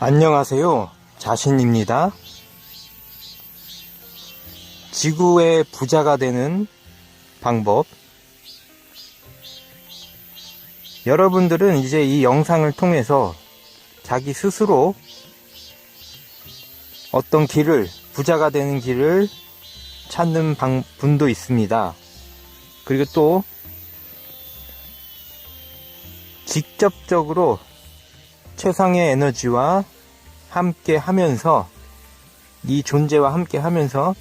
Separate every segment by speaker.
Speaker 1: 안녕하세요. 자신입니다. 지구의 부자가 되는 방법. 여러분들은 이제 이 영상을 통해서 자기 스스로 어떤 길을, 부자가 되는 길을 찾는 분도 있습니다. 그리고 또 직접적으로 최상의 에너지와 함께 하면서, 이 존재와 함께 하면서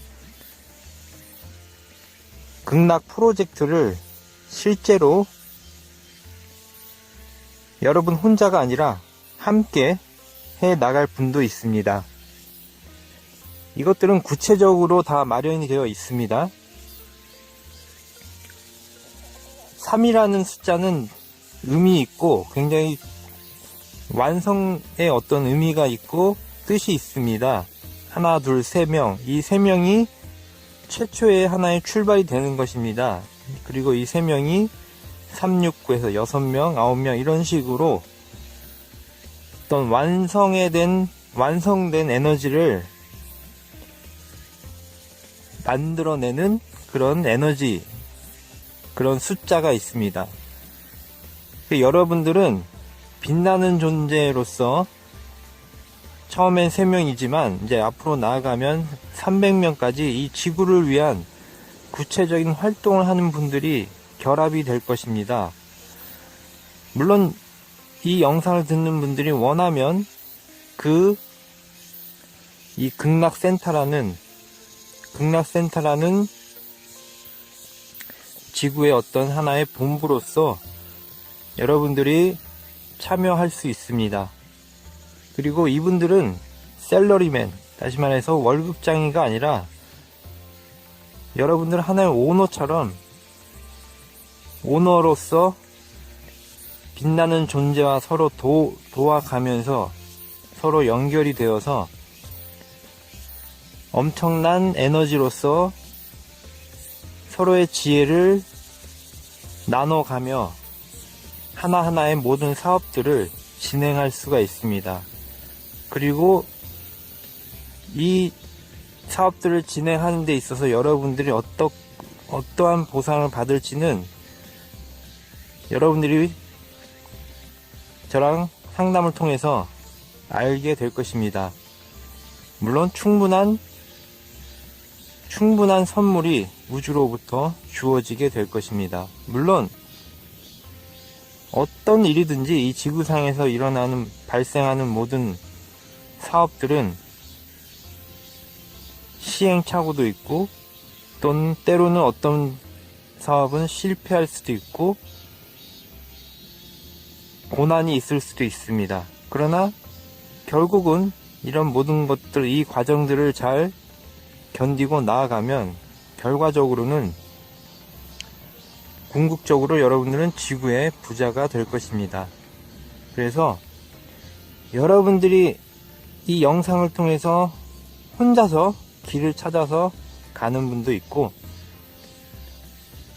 Speaker 1: 극락 프로젝트를 실제로 여러분 혼자가 아니라 함께 해 나갈 분도 있습니다. 이것들은 구체적으로 다 마련이 되어 있습니다. 3이라는 숫자는 의미 있고 굉장히 완성의 어떤 의미가 있고 뜻이 있습니다. 하나, 둘, 세 명. 이 세 명이 최초의 하나의 출발이 되는 것입니다. 그리고 이 세 명이 369에서 6명, 9명 이런 식으로 어떤 완성된 에너지를 만들어내는 그런 에너지, 그런 숫자가 있습니다. 여러분들은 빛나는 존재로서 처음엔 3명이지만 이제 앞으로 나아가면 300명까지 이 지구를 위한 구체적인 활동을 하는 분들이 결합이 될 것입니다. 물론 이 영상을 듣는 분들이 원하면 이 극락센터라는 지구의 어떤 하나의 본부로서 여러분들이 참여할 수 있습니다. 그리고 이분들은 셀러리맨, 다시 말해서 월급장이가 아니라 여러분들 하나의 오너로서 빛나는 존재와 서로 도와가면서 서로 연결이 되어서 엄청난 에너지로서 서로의 지혜를 나눠가며 하나하나의 모든 사업들을 진행할 수가 있습니다. 그리고 이 사업들을 진행하는 데 있어서 여러분들이 어떠한 보상을 받을지는 여러분들이 저랑 상담을 통해서 알게 될 것입니다. 물론 충분한 선물이 우주로부터 주어지게 될 것입니다. 물론 어떤 일이든지 이 지구상에서 발생하는 모든 사업들은 시행착오도 있고, 또는 때로는 어떤 사업은 실패할 수도 있고 고난이 있을 수도 있습니다. 그러나 결국은 이런 모든 것들, 이 과정들을 잘 견디고 나아가면 결과적으로는 궁극적으로 여러분들은 지구의 부자가 될 것입니다. 그래서 여러분들이 이 영상을 통해서 혼자서 길을 찾아서 가는 분도 있고,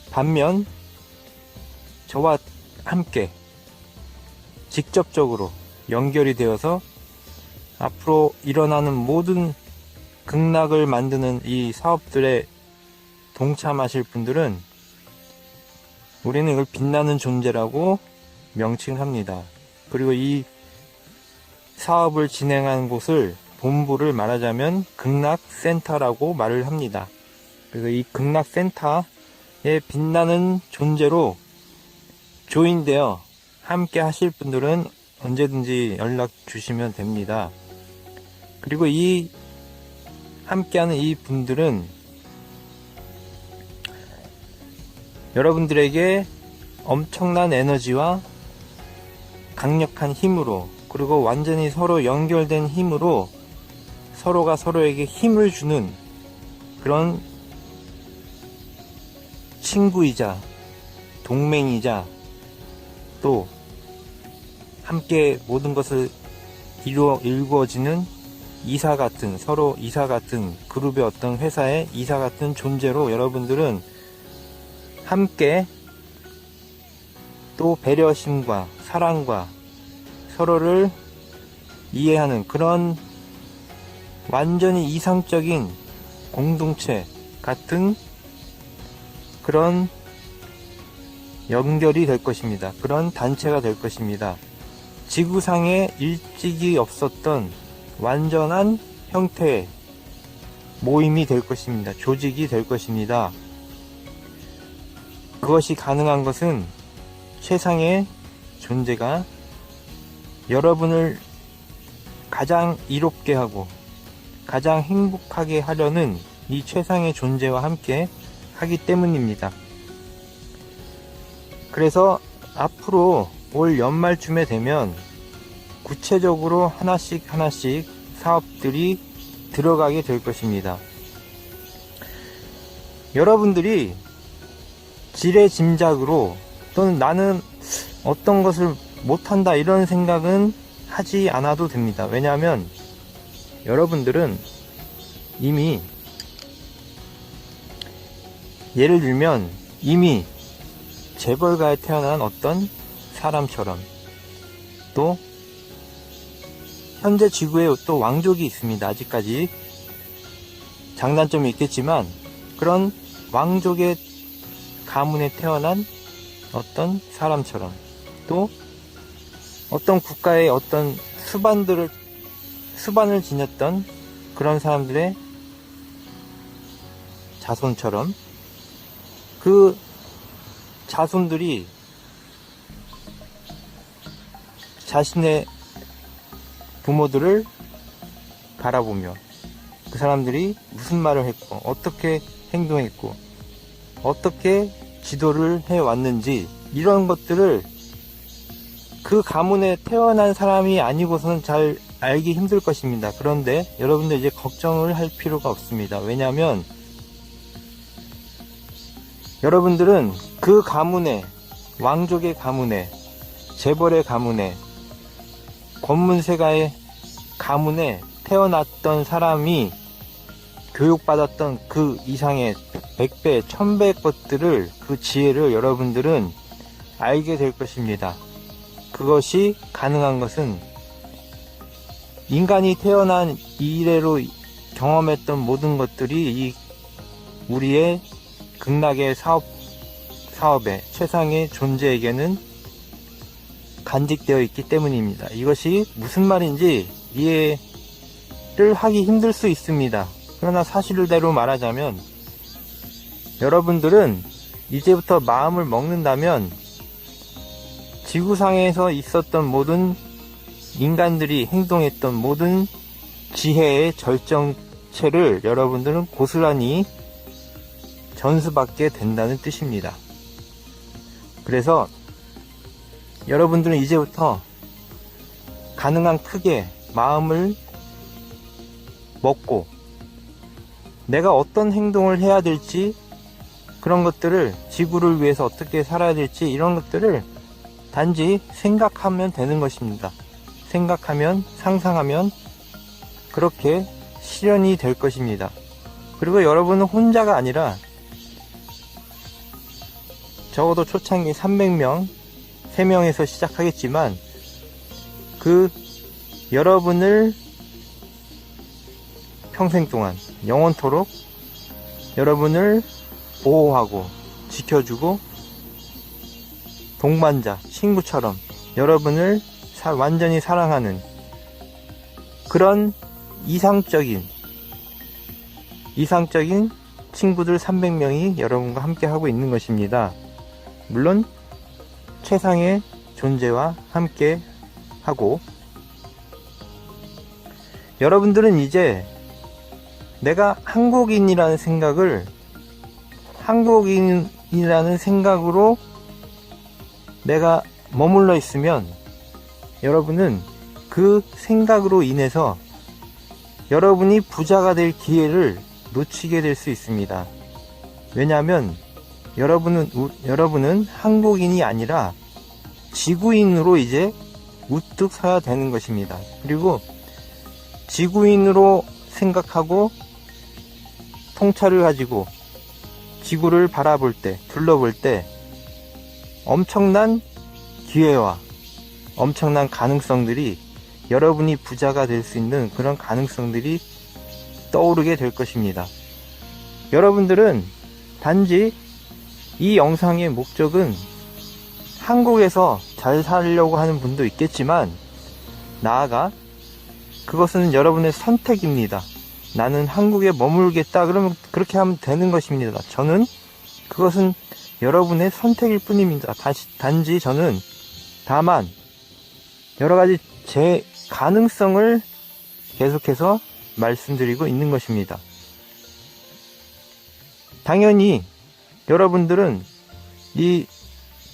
Speaker 1: 반면 저와 함께 직접적으로 연결이 되어서 앞으로 일어나는 모든 극락을 만드는 이 사업들에 동참하실 분들은 우리는 이걸 빛나는 존재라고 명칭합니다. 그리고 이 사업을 진행하는 곳을, 본부를 말하자면 극락센터라고 말을 합니다. 그래서 이 극락센터의 빛나는 존재로 조인되어 함께 하실 분들은 언제든지 연락 주시면 됩니다. 그리고 이 함께하는 이 분들은 여러분들에게 엄청난 에너지와 강력한 힘으로, 그리고 완전히 서로 연결된 힘으로 서로가 서로에게 힘을 주는 그런 친구이자 동맹이자 또 함께 모든 것을 이루어지는 서로 이사 같은 그룹의 어떤 회사의 이사 같은 존재로 여러분들은 함께 또 배려심과 사랑과 서로를 이해하는 그런 완전히 이상적인 공동체 같은 그런 연결이 될 것입니다. 그런 단체가 될 것입니다. 지구상에 일찍이 없었던 완전한 형태의 모임이 될 것입니다. 조직이 될 것입니다. 그것이 가능한 것은 최상의 존재가 여러분을 가장 이롭게 하고 가장 행복하게 하려는 이 최상의 존재와 함께 하기 때문입니다. 그래서 앞으로 올 연말쯤에 되면 구체적으로 하나씩 사업들이 들어가게 될 것입니다. 여러분들이 지레짐작으로 또는 나는 어떤 것을 못한다 이런 생각은 하지 않아도 됩니다. 왜냐하면 여러분들은 이미 예를 들면 이미 재벌가에 태어난 어떤 사람처럼 또 현재 지구에 또 왕족이 있습니다. 아직까지 장단점이 있겠지만 그런 왕족의 가문에 태어난 어떤 사람처럼 또 어떤 국가의 어떤 수반을 지녔던 그런 사람들의 자손처럼 그 자손들이 자신의 부모들을 바라보며 그 사람들이 무슨 말을 했고 어떻게 행동했고 어떻게 지도를 해왔는지 이런 것들을 그 가문에 태어난 사람이 아니고서는 잘 알기 힘들 것입니다. 그런데 여러분들 이제 걱정을 할 필요가 없습니다. 왜냐하면 여러분들은 그 가문에 왕족의 가문에 재벌의 가문에 권문세가의 가문에 태어났던 사람이 교육받았던 그 이상의 100배, 1000배 것들을 그 지혜를 여러분들은 알게 될 것입니다. 그것이 가능한 것은 인간이 태어난 이래로 경험했던 모든 것들이 이 우리의 극락의 사업의 최상의 존재에게는 간직되어 있기 때문입니다. 이것이 무슨 말인지 이해를 하기 힘들 수 있습니다. 그러나 사실대로 말하자면 여러분들은 이제부터 마음을 먹는다면 지구상에서 있었던 모든 인간들이 행동했던 모든 지혜의 절정체를 여러분들은 고스란히 전수받게 된다는 뜻입니다. 그래서 여러분들은 이제부터 가능한 크게 마음을 먹고 내가 어떤 행동을 해야 될지 그런 것들을 지구를 위해서 어떻게 살아야 될지 이런 것들을 단지 생각하면 되는 것입니다. 생각하면 상상하면 그렇게 실현이 될 것입니다. 그리고 여러분은 혼자가 아니라 적어도 초창기 300명 3명에서 시작하겠지만 그 여러분을 평생 동안 영원토록 여러분을 보호하고 지켜주고 동반자, 친구처럼 여러분을 완전히 사랑하는 그런 이상적인 친구들 300명이 여러분과 함께 하고 있는 것입니다. 물론 최상의 존재와 함께 하고 여러분들은 이제 내가 한국인이라는 생각으로 내가 머물러 있으면 여러분은 그 생각으로 인해서 여러분이 부자가 될 기회를 놓치게 될 수 있습니다. 왜냐하면 여러분은 한국인이 아니라 지구인으로 이제 우뚝 서야 되는 것입니다. 그리고 지구인으로 생각하고 통찰을 가지고 지구를 바라볼 때, 둘러볼 때 엄청난 기회와 엄청난 가능성들이 여러분이 부자가 될 수 있는 그런 가능성들이 떠오르게 될 것입니다. 여러분들은 단지 이 영상의 목적은 한국에서 잘 살려고 하는 분도 있겠지만, 나아가 그것은 여러분의 선택입니다. 나는 한국에 머물겠다 그러면 그렇게 하면 되는 것입니다. 저는 그것은 여러분의 선택일 뿐입니다. 단지 저는 다만 여러가지 제 가능성을 계속해서 말씀드리고 있는 것입니다. 당연히 여러분들은 이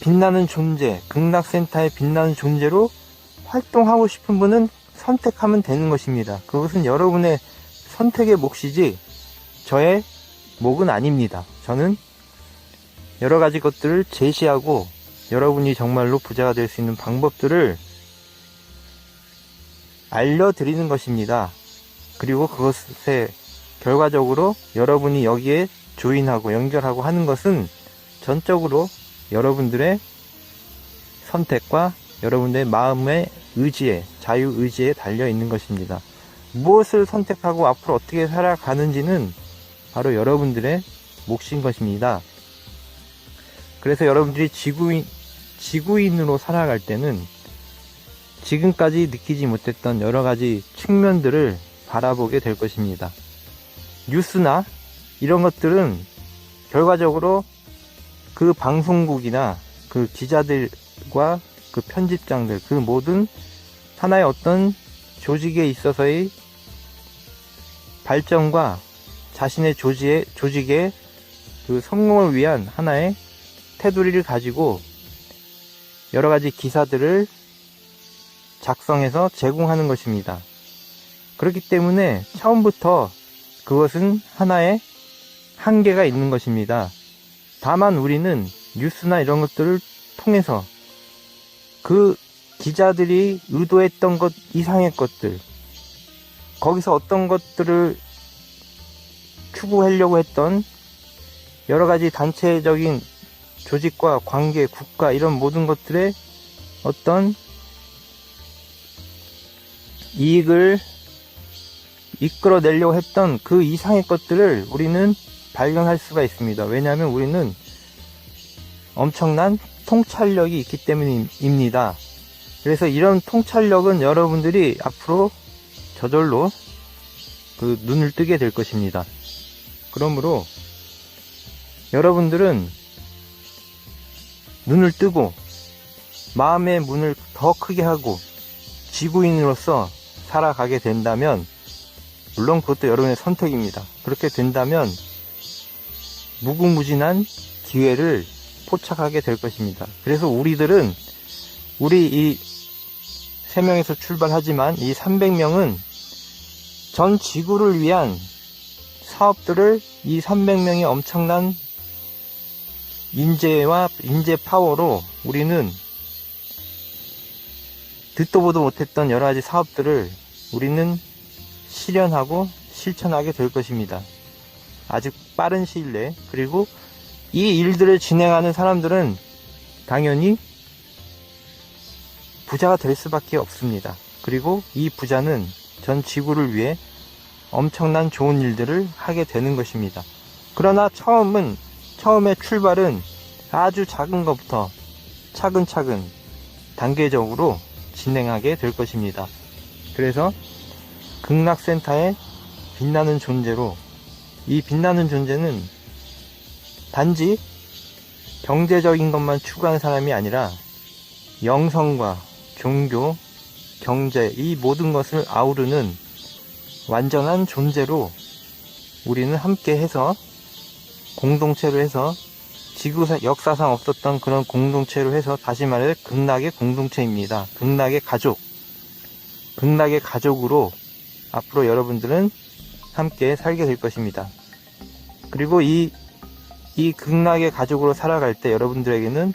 Speaker 1: 빛나는 존재, 극락센터의 빛나는 존재로 활동하고 싶은 분은 선택하면 되는 것입니다. 그것은 여러분의 선택의 몫이지 저의 몫은 아닙니다. 저는 여러 가지 것들을 제시하고 여러분이 정말로 부자가 될 수 있는 방법들을 알려드리는 것입니다. 그리고 그것에 결과적으로 여러분이 여기에 조인하고 연결하고 하는 것은 전적으로 여러분들의 선택과 여러분들의 마음의 의지에, 자유의지에 달려 있는 것입니다. 무엇을 선택하고 앞으로 어떻게 살아가는지는 바로 여러분들의 몫인 것입니다. 그래서 여러분들이 지구인으로 살아갈 때는 지금까지 느끼지 못했던 여러 가지 측면들을 바라보게 될 것입니다. 뉴스나 이런 것들은 결과적으로 그 방송국이나 그 기자들과 그 편집장들, 그 모든 하나의 어떤 조직에 있어서의 발전과 자신의 조직의 그 성공을 위한 하나의 테두리를 가지고 여러 가지 기사들을 작성해서 제공하는 것입니다. 그렇기 때문에 처음부터 그것은 하나의 한계가 있는 것입니다. 다만 우리는 뉴스나 이런 것들을 통해서 그 기자들이 의도했던 것 이상의 것들, 거기서 어떤 것들을 추구하려고 했던 여러 가지 단체적인 조직과 관계, 국가 이런 모든 것들의 어떤 이익을 이끌어내려고 했던 그 이상의 것들을 우리는 발견할 수가 있습니다. 왜냐하면 우리는 엄청난 통찰력이 있기 때문입니다. 그래서 이런 통찰력은 여러분들이 앞으로 저절로 그 눈을 뜨게 될 것입니다. 그러므로 여러분들은 눈을 뜨고 마음의 문을 더 크게 하고 지구인으로서 살아가게 된다면, 물론 그것도 여러분의 선택입니다. 그렇게 된다면 무궁무진한 기회를 포착하게 될 것입니다. 그래서 우리들은 우리 이 3명에서 출발하지만 이 300명은 전 지구를 위한 사업들을 이 300명의 엄청난 인재와 인재 파워로 우리는 듣도 보도 못했던 여러 가지 사업들을 우리는 실현하고 실천하게 될 것입니다. 아주 빠른 시일 내에. 그리고 이 일들을 진행하는 사람들은 당연히 부자가 될 수밖에 없습니다. 그리고 이 부자는 전 지구를 위해 엄청난 좋은 일들을 하게 되는 것입니다. 그러나 처음의 출발은 아주 작은 것부터 차근차근 단계적으로 진행하게 될 것입니다. 그래서 극락센터의 빛나는 존재로, 이 빛나는 존재는 단지 경제적인 것만 추구하는 사람이 아니라 영성과 종교, 경제, 이 모든 것을 아우르는 완전한 존재로 우리는 함께 해서 공동체로 해서 지구 역사상 없었던 그런 공동체로 해서, 다시 말해 극락의 공동체입니다. 극락의 가족, 극락의 가족으로 앞으로 여러분들은 함께 살게 될 것입니다. 그리고 이 극락의 가족으로 살아갈 때 여러분들에게는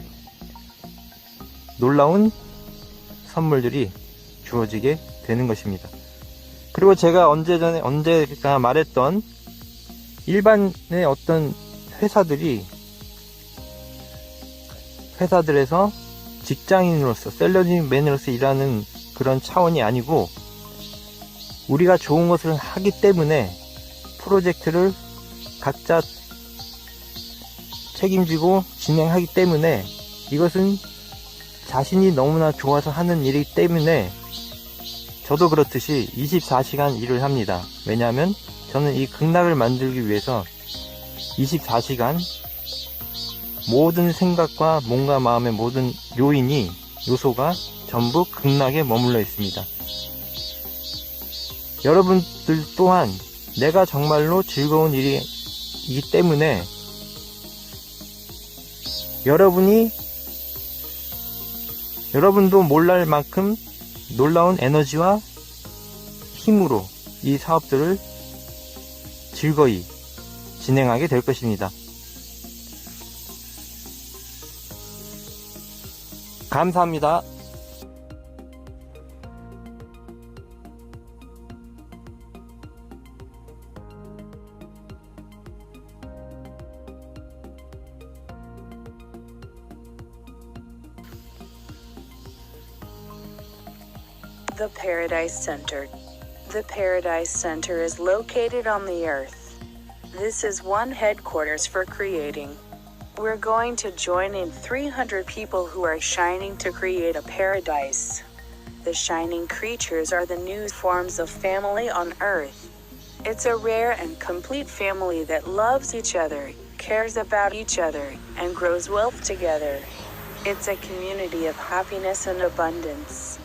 Speaker 1: 놀라운 선물들이 주어지게 되는 것입니다. 그리고 제가 언제가 말했던 일반의 어떤 회사들에서 직장인으로서, 샐러리맨으로서 일하는 그런 차원이 아니고 우리가 좋은 것을 하기 때문에 프로젝트를 각자 책임지고 진행하기 때문에 이것은 자신이 너무나 좋아서 하는 일이기 때문에 저도 그렇듯이 24시간 일을 합니다. 왜냐하면 저는 이 극락을 만들기 위해서 24시간 모든 생각과 몸과 마음의 모든 요소가 전부 극락에 머물러 있습니다. 여러분들 또한 내가 정말로 즐거운 일이기 때문에 여러분도 몰랄 만큼 놀라운 에너지와 힘으로 이 사업들을 즐거이 진행하게 될 것입니다. 감사합니다.
Speaker 2: The Paradise Center. The Paradise Center is located on the earth. This is one headquarters for creating. We're going to join in 300 people who are shining to create a paradise. The shining creatures are the new forms of family on earth. It's a rare and complete family that loves each other, cares about each other, and grows wealth together. It's a community of happiness and abundance.